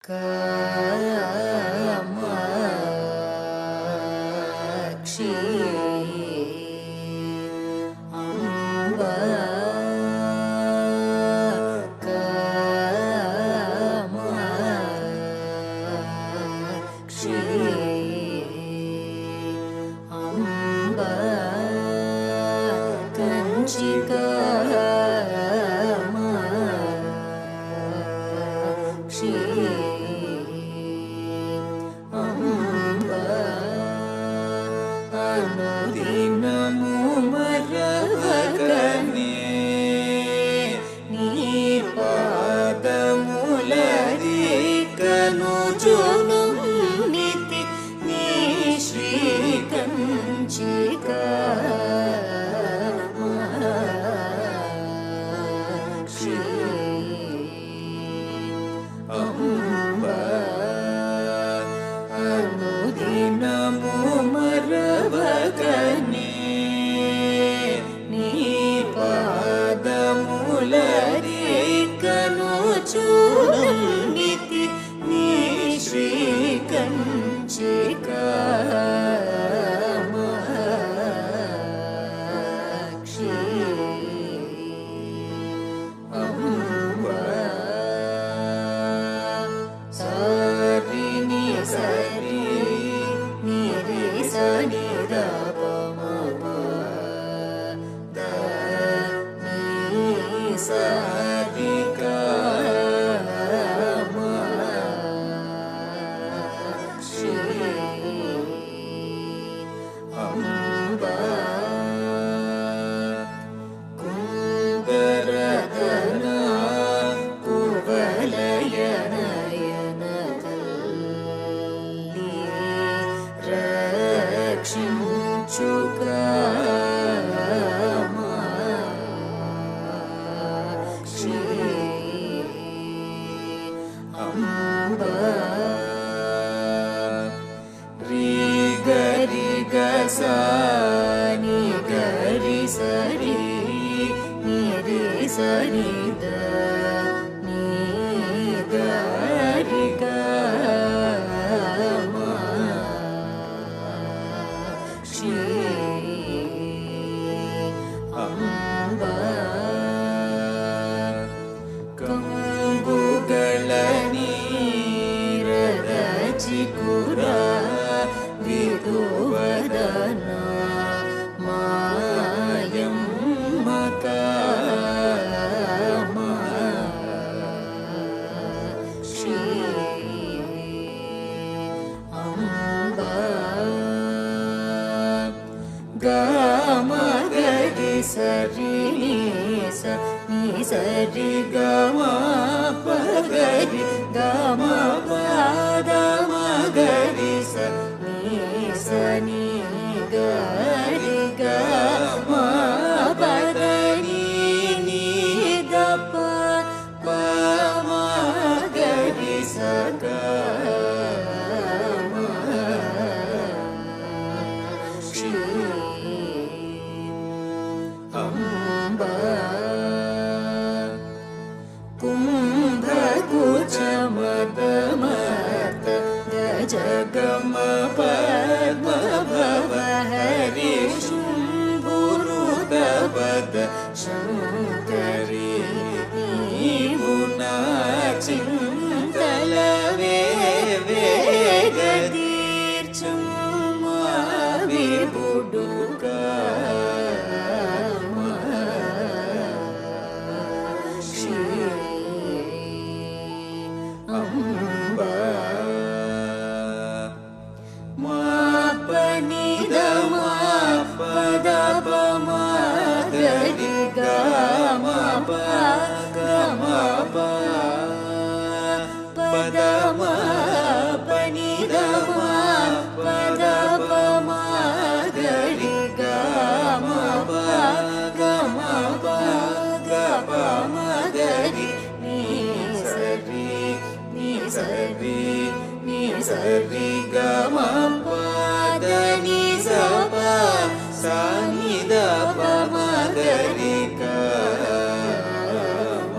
कामाक्षी अम्ब कामाक्षी अम्ब कंचिका అనుదినము మరవకనే నీ పాదములది కనుజునున్నితి నీ శ్రీ కంచికా అనుదినము మరవకనే నీ పాదములది కనుజునున్నితి నీ Shri కంచికా ni gari sari ni re sari da ni gari ga ma shi amba ಕಂಬುಗಳನಿ ರಚಿಕುರ ವಿಧುವದನ Mayamma Kamakshi ಅಂಬ ಗಮ ಗರಿ ಸರಿ ಸ ನಿ ಸರಿ ಗಮ ಪಗರಿ ಗಮ ಪದ ಮಗರಿ ಸ ನಿ ಗರಿ ಗ ಮ ಪದ ನಿ ಗ ಪ ಪ ಮ ಗರಿ ಸ ಗ ಮ ಶ್ರೀ ಅಂಬ ಕುಂಭಕುಚ ಮದ ಮತ ಗಜಗಮ ಪದ್ಮ ಭವ ಹರಿ ಶುಂಭುರುದ ಪದ ಶಂಕರಿ ನೀವು ಚಿಂತಲವೇ ವೇಗದೀರ್ಚಮ್ಮ ವಿಬುಡುಕ సరి గమ పద ని స ప స ని ద ప మ గ రి క మ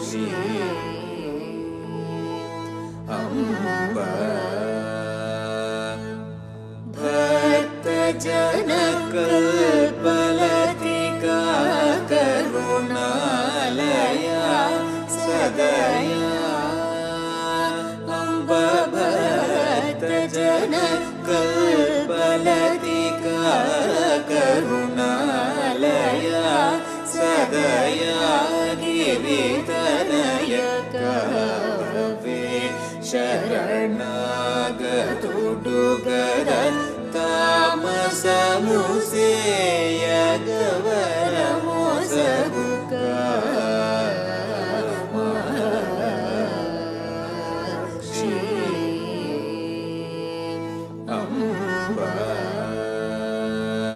క్షి दया